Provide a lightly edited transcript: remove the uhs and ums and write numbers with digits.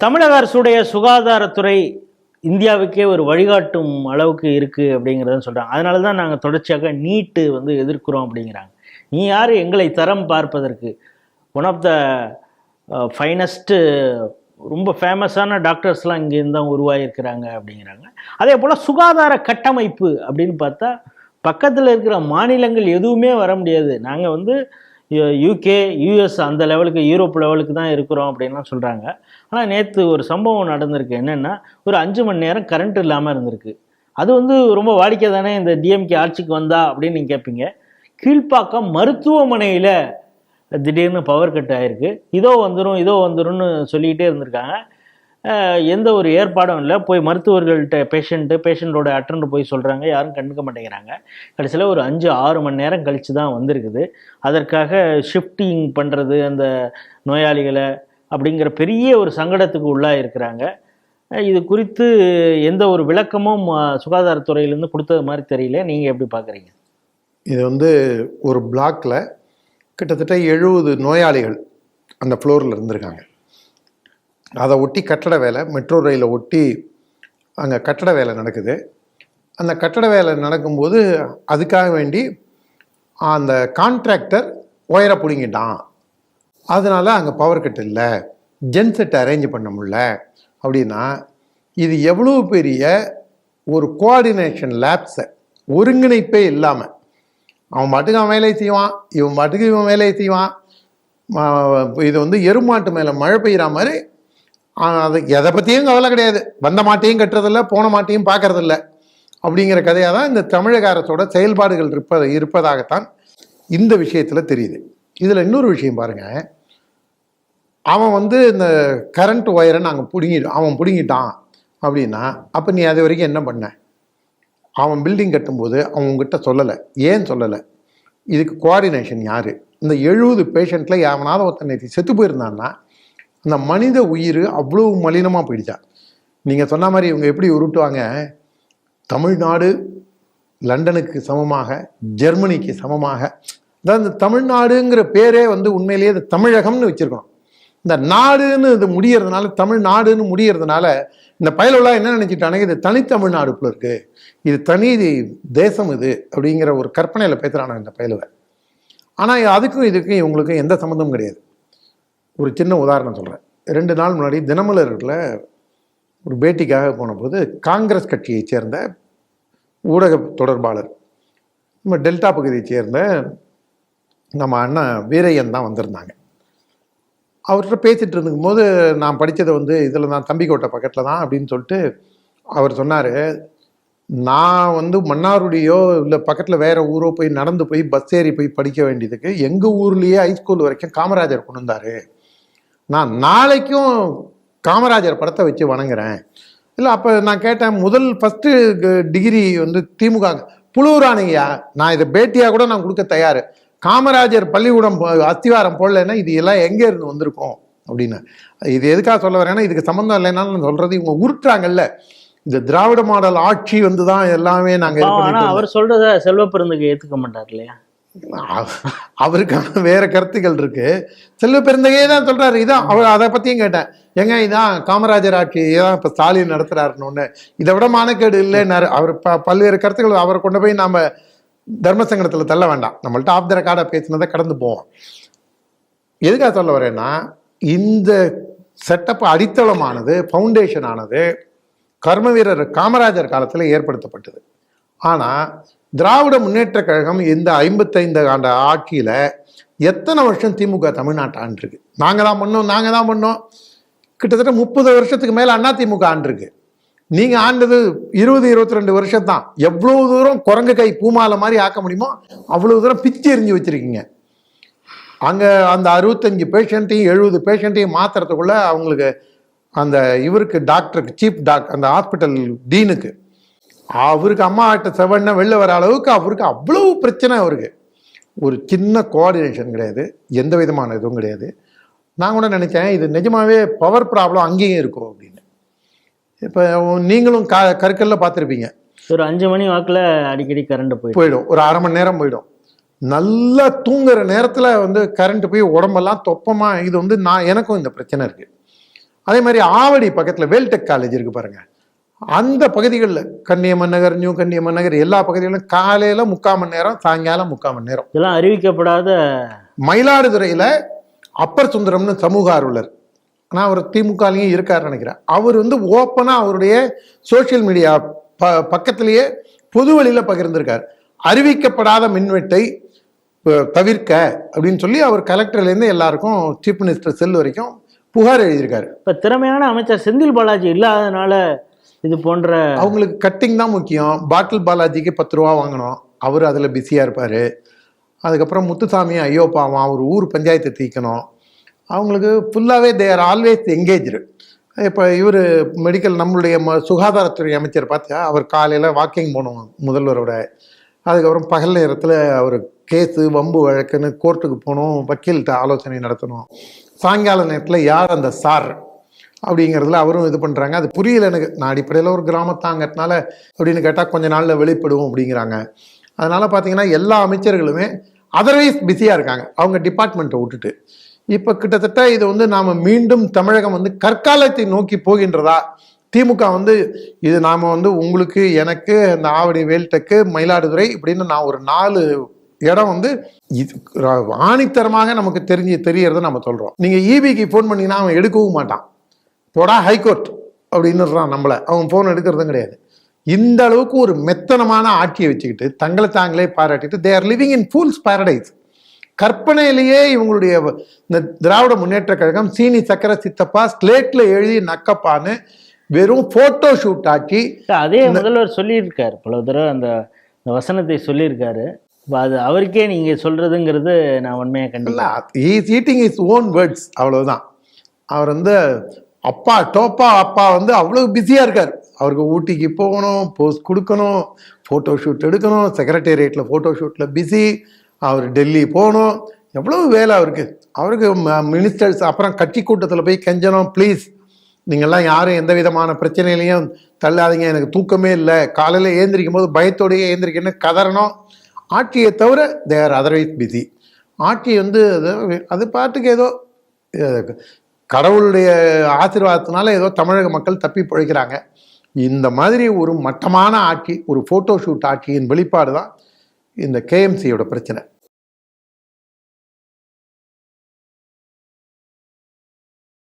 தமிழக அரசுடைய சுகாதாரத்துறை இந்தியாவுக்கே ஒரு வழிகாட்டும் அளவுக்கு இருக்குது அப்படிங்கிறத சொல்கிறாங்க. அதனால தான் நாங்கள் தொடர்ச்சியாக நீட்டு எதிர்க்கிறோம் அப்படிங்கிறாங்க. நீ யார் எங்களை தரம் பார்ப்பதற்கு? ஒன் ஆஃப் த ஃபைனஸ்ட்டு ரொம்ப ஃபேமஸான டாக்டர்ஸ்லாம் இங்கேருந்து தான் உருவாகியிருக்கிறாங்க அப்படிங்கிறாங்க. அதே போல் சுகாதார கட்டமைப்பு அப்படின்னு பார்த்தா பக்கத்தில் இருக்கிற மாநிலங்கள் எதுவுமே வர முடியாது. நாங்கள் யூகே யூஎஸ் அந்த லெவலுக்கு யூரோப் லெவலுக்கு தான் இருக்கிறோம் அப்படின்லாம் சொல்கிறாங்க. ஆனால் நேற்று ஒரு சம்பவம் நடந்திருக்கு. என்னென்னா, ஒரு 5 மணி நேரம் கரண்ட் இல்லாமல் இருந்திருக்கு. அது ரொம்ப வாடிக்கை தானே இந்த டிஎம்கே ஆட்சிக்கு வந்தா அப்படின்னு நீங்கள் கேட்பீங்க. கீழ்ப்பாக்கம் மருத்துவமனையில் திடீர்னு பவர் கட் ஆகிருக்கு. இதோ வந்துரும்னு சொல்லிக்கிட்டே இருந்திருக்காங்க. எந்த ஒரு ஏற்பாடும் இல்லை. போய் மருத்துவர்கள்ட்ட பேஷண்ட்டோட அட்டெண்டர் போய் சொல்கிறாங்க, யாரும் கண்டுக்க மாட்டேங்கிறாங்க. கடைசியில் ஒரு 5-6 மணி நேரம் கழித்து தான் வந்திருக்குது. அதற்காக ஷிஃப்டிங் பண்ணுறது அந்த நோயாளிகளை அப்படிங்கிற பெரிய ஒரு சங்கடத்துக்கு உள்ளாக இருக்கிறாங்க. இது குறித்து எந்த ஒரு விளக்கமும் சுகாதாரத்துறையிலேருந்து கொடுத்தது மாதிரி தெரியல. நீங்கள் எப்படி பார்க்குறீங்க? இது ஒரு பிளாக்ல கிட்டத்தட்ட 70 நோயாளிகள் அந்த ஃப்ளோரில் இருந்திருக்காங்க. அதை ஒட்டி கட்டட வேலை, மெட்ரோ ரயிலை ஒட்டி அங்கே கட்டட வேலை நடக்குது. அந்த கட்டட வேலை நடக்கும்போது அதுக்காக வேண்டி அந்த கான்ட்ராக்டர் ஒயரை பிடுங்கிட்டான். அதனால் அங்கே பவர் கட் இல்லை, ஜென்செட் அரேஞ்ச் பண்ண முடியல அப்படின்னா இது எவ்வளோ பெரிய ஒரு கோஆர்டினேஷன் லேப்ஸை, ஒருங்கிணைப்பே இல்லாமல் அவன் பாட்டுக்கு அவன் வேலையை செய்வான், இவன் பாட்டுக்கு இவன் வேலையை செய்வான். இது எருமாட்டு மேலே மழை பெய்கிற மாதிரி. அது எதை பற்றியும் கவலை கிடையாது. வந்த மாட்டையும் கட்டுறதில்ல, போன மாட்டையும் பார்க்கறதில்ல அப்படிங்கிற கதையாக தான் இந்த தமிழக அரசோட செயல்பாடுகள் இருப்பதாகத்தான் இந்த விஷயத்தில் தெரியுது. இதில் இன்னொரு விஷயம் பாருங்கள். அவன் இந்த கரண்ட் ஒயரை அவன் பிடுங்கிட்டான் அப்படின்னா அப்போ நீ அது வரைக்கும் என்ன பண்ண? அவன் பில்டிங் கட்டும்போது அவன் உங்ககிட்ட சொல்லலை. ஏன் சொல்லலை? இதுக்கு கோஆர்டினேஷன் யார்? இந்த 70 பேஷண்ட்டில் எவனாவது ஒருத்தனை செத்து போயிருந்தான்னா அந்த மனித உயிர் அவ்வளோ மலினமாக போயிடுச்சா. நீங்கள் சொன்ன மாதிரி இவங்க எப்படி உருட்டுவாங்க, தமிழ்நாடு லண்டனுக்கு சமமாக, ஜெர்மனிக்கு சமமாக, அதாவது இந்த தமிழ்நாடுங்கிற பேரே உண்மையிலேயே அது தமிழகம்னு வச்சுருக்கணும். இந்த நாடுன்னு இது முடியறதுனால, தமிழ்நாடுன்னு முடியறதுனால இந்த பயலெல்லாம் என்ன நினச்சிட்டானுங்க, இது தனித்தமிழ்நாடு போல இருக்குது, இது தனி தேசம் இது அப்படிங்கிற ஒரு கற்பனையில் பேசுகிறானுங்க இந்த பயலுவை. ஆனால் அதுக்கும் இதுக்கும் இவங்களுக்கும் எந்த சம்மந்தமும் கிடையாது. ஒரு சின்ன உதாரணம் சொல்கிறேன். 2 நாள் முன்னாடி தினமலரில் ஒரு பேட்டிக்காக போனபோது காங்கிரஸ் கட்சியை சேர்ந்த ஊடக தொடர்பாளர், நம்ம டெல்டா பகுதியை சேர்ந்த நம்ம அண்ணன் வீரையன் தான் வந்திருந்தாங்க. அவர்கிட்ட பேசிகிட்டு இருக்கும்போது நான் படித்ததை இதில் தான் தம்பிக்கோட்டை பக்கத்தில் தான் அப்படின்னு சொல்லிட்டு அவர் சொன்னார், நான் மன்னாருடையோ இல்லை பக்கத்தில் வேறு ஊரோ போய் நடந்து போய் பஸ் ஏறி போய் படிக்க வேண்டியதுக்கு எங்கள் ஊர்லேயே ஹைஸ்கூல் வரைக்கும் காமராஜர் கொண்டு வந்தார். நான் நாளைக்கும் காமராஜர் படத்தை வச்சு வணங்குறேன். இல்லை அப்போ நான் கேட்டேன், ஃபஸ்ட்டு டிகிரி திமுக புழுவுரானிங்கய்யா, நான் இதை பேட்டியாக கூட நான் கொடுக்க தயார். காமராஜர் பள்ளிக்கூடம் அஸ்திவாரம் போடலைன்னா இது எல்லாம் எங்கே இருந்து வந்திருக்கும் அப்படின்னு. இது எதுக்காக சொல்ல வரேன்னா, இதுக்கு சம்மந்தம் இல்லைன்னாலும் நான் சொல்கிறது, இவங்க உருட்டுறாங்கல்ல, இந்த திராவிட மாடல் ஆட்சி தான் எல்லாமே நாங்கள். ஆனால் அவர் சொல்கிறத செல்வ பெருந்தகை ஏற்றுக்க மாட்டார் இல்லையா? அவருக்கான வேற கருத்துக்கள் இருக்கு. செல்வ பெருந்தகையே தான் சொல்றாரு. இதான் அவர் அதை பத்தியும் கேட்டேன், ஏங்க இதான் காமராஜர் ஆட்சி தான் இப்ப ஸ்டாலின் நடத்துறாருன்னு ஒண்ணு, இதை விட மானக்கேடு இல்லைன்னாரு. அவர் பல்வேறு கருத்துக்கள் அவரை கொண்டு போய் நாம தர்மசங்கடத்துல தள்ள வேண்டாம். நம்மள்ட்ட ஆஃப் த ரெக்கார்டா பேசினதை கடந்து போவோம். எதுக்காக சொல்ல வரேன்னா, இந்த செட்டப் அடித்தளமானது, ஃபவுண்டேஷன் ஆனது கர்ம வீரர் காமராஜர் காலத்தில் ஏற்படுத்தப்பட்டது. ஆனால் திராவிட முன்னேற்ற கழகம் இந்த 55 ஆண்டு ஆட்சியில் எத்தனை வருஷம் திமுக தமிழ்நாட்டை ஆண்டிருக்கு? நாங்கள் தான் பண்ணோம். கிட்டத்தட்ட 30 வருஷத்துக்கு மேலே அண்ணா திமுக ஆண்டிருக்கு. நீங்கள் ஆண்டது 20-22 வருஷம் தான். எவ்வளோ தூரம் குரங்கு கை பூமாலை மாதிரி ஆக்க முடியுமோ அவ்வளோ தூரம் பிச்சு எரிஞ்சு வச்சுருக்கீங்க. அங்கே அந்த 65 பேஷண்ட்டையும் 70 பேஷண்ட்டையும் மாற்றுறதுக்குள்ள அவங்களுக்கு அந்த இவருக்கு டாக்டருக்கு, சீஃப் டாக்டர், அந்த ஹாஸ்பிட்டல் டீனுக்கு, அவருக்கு அம்மா ஆட்ட செவன்னா வெளில வர அளவுக்கு அவருக்கு அவ்வளவு பிரச்சனை. அவருக்கு ஒரு சின்ன கோஆர்டினேஷன் கிடையாது, எந்த விதமான இதுவும் கிடையாது. நான் கூட நினைச்சேன் இது நிஜமாவே பவர் ப்ராப்ளம் அங்கேயும் இருக்கும் அப்படின்னு. இப்போ நீங்களும் கற்கல்ல பார்த்துருப்பீங்க, ஒரு 5 மணி வாக்கில் அடிக்கடி கரண்ட் போயிடும், ஒரு அரை மணி நேரம் போயிடும். நல்லா தூங்குற நேரத்தில் கரண்ட் போய் உடம்பெல்லாம் தொப்பமாக. இது எனக்கும் இந்த பிரச்சனை இருக்குது. அதே மாதிரி ஆவடி பக்கத்தில் வேல்டெக் காலேஜ் இருக்கு பாருங்க, அந்த பகுதிகளில் கன்னியம்மன் நகர், நியூ கன்னியம்மன் நகர் எல்லா பகுதிகளிலும் காலையில் 3/4 மணி நேரம், சாயங்காலம் 3/4 மணி நேரம். இதெல்லாம் அறிவிக்கப்படாத. மயிலாடுதுறையில் அப்பர் சுந்தரம்னு சமூக ஆர்வலர், ஆனால் அவர் திமுகலையும் இருக்காருன்னு நினைக்கிறேன். அவர் வந்து ஓப்பனாக அவருடைய சோசியல் மீடியா பக்கத்திலேயே பொது வழியில் பகிர்ந்திருக்கார். அறிவிக்கப்படாத மின்வெட்டை தவிர்க்க அப்படின்னு சொல்லி அவர் கலெக்டர்லேருந்து எல்லாருக்கும் சீஃப் மினிஸ்டர் செல் வரைக்கும் புகார் எழுதியிருக்காரு. இப்போ திறமையான அமைச்சர் செந்தில் பாலாஜி இல்லாதனால இது போன்ற அவங்களுக்கு கட்டிங் தான் முக்கியம். பாட்டில் பாலாஜிக்கு 10 ரூபா வாங்கணும், அவர் அதில் பிஸியாக இருப்பார். அதுக்கப்புறம் முத்துசாமி ஐயோ பாவம், அவர் ஊர் பஞ்சாயத்தை தீக்கணும். அவங்களுக்கு ஃபுல்லாகவே தே ஆர் ஆல்வேஸ் எங்கேஜ்டு. இப்போ இவர் மெடிக்கல் நம்மளுடைய சுகாதாரத்துறை அமைச்சர் பார்த்தா அவர் காலையில் வாக்கிங் போகணும் முதல்வரோட, அதுக்கப்புறம் பகல் நேரத்தில் அவர் கேஸு வம்பு வழக்குன்னு கோர்ட்டுக்கு போகணும், வக்கீல்கிட்ட ஆலோசனை நடத்தணும். சாயங்கால நேரத்தில் யார் அந்த சார் அப்படிங்கிறதுல அவரும் இது பண்ணுறாங்க. அது புரியல எனக்கு. நான் அடிப்படையில் ஒரு கிராமத்தாங்கிறதுனால அப்படின்னு கேட்டால் கொஞ்ச நாளில் வெளிப்படுவோம் அப்படிங்கிறாங்க. அதனால் பார்த்தீங்கன்னா எல்லா அமைச்சர்களுமே அதர்வைஸ் பிஸியாக இருக்காங்க அவங்க டிபார்ட்மெண்ட்டை விட்டுட்டு. இப்போ கிட்டத்தட்ட இது வந்து நாம் மீண்டும் தமிழகம் வந்து கற்காலத்தை நோக்கி போகின்றதா? திமுக வந்து இது நாம் வந்து உங்களுக்கு எனக்கு இந்த ஆவடி வேல்டெக்கு மயிலாடுதுறை இப்படின்னு நான் ஒரு 4 இடம் வந்து இது ஆணித்தரமாக நமக்கு தெரியறத நம்ம சொல்கிறோம். நீங்கள் ஈபிக்கு ஃபோன் பண்ணிங்கன்னா அவன் எடுக்கவும் மாட்டான். போடா ஹைகோர்ட் அப்படின்னுறான் நம்மளை. அவன் ஃபோன் எடுக்கிறதும் கிடையாது. இந்த அளவுக்கு ஒரு மெத்தனமான ஆட்சியை வச்சுக்கிட்டு தங்களை தாங்களே பாராட்டிட்டு they are living in fool's paradise. கற்பனையிலேயே இவங்களுடைய இந்த திராவிட முன்னேற்ற கழகம் சீனி சக்கர சித்தப்பா ஸ்லேட்ல எழுதி நக்கப்பான்னு வெறும் போட்டோ ஷூட் ஆக்கி அதே முதல்வர் சொல்லியிருக்காரு பல தடவை அந்த வசனத்தை சொல்லியிருக்காரு. அது அவருக்கே நீங்க சொல்றதுங்கிறது நான் உண்மையா கண்டிப்பா is eating is own words, அவ்வளவுதான். அவர் வந்து அப்பா டோப்பா அப்பா வந்து அவ்வளவு பிஸியா இருக்கார். அவருக்கு ஊட்டிக்கு போகணும், போஸ்ட் கொடுக்கணும், போட்டோ ஷூட் எடுக்கணும், செக்ரட்டேரியட்ல போட்டோ ஷூட்ல பிஸி, அவர் டெல்லி போகணும், எவ்வளவு வேலை அவருக்கு. அவருக்கு மினிஸ்டர்ஸ் அப்புறம் கட்சி கூட்டத்தில் போய் கெஞ்சணும், ப்ளீஸ் நீங்கள்லாம் யாரும் எந்த விதமான பிரச்சனையிலையும் தள்ளாதீங்க, எனக்கு தூக்கமே இல்லை, காலையில் ஏந்திரிக்கும் போது பயத்தோடையே ஏந்திரிக்கன்னு கதறணும். ஆட்சியை தவிர தேர் அதர்வைஸ் பிஸி. ஆட்சி வந்து அது பாட்டுக்கு ஏதோ கடவுளுடைய ஆசீர்வாதத்தினால ஏதோ தமிழக மக்கள் தப்பி பிழைக்கிறாங்க. இந்த மாதிரி ஒரு மட்டமான ஆட்சி, ஒரு ஃபோட்டோ ஷூட் ஆட்சியின் வெளிப்பாடு தான் இந்த கேஎம்சியோட பிரச்சனை.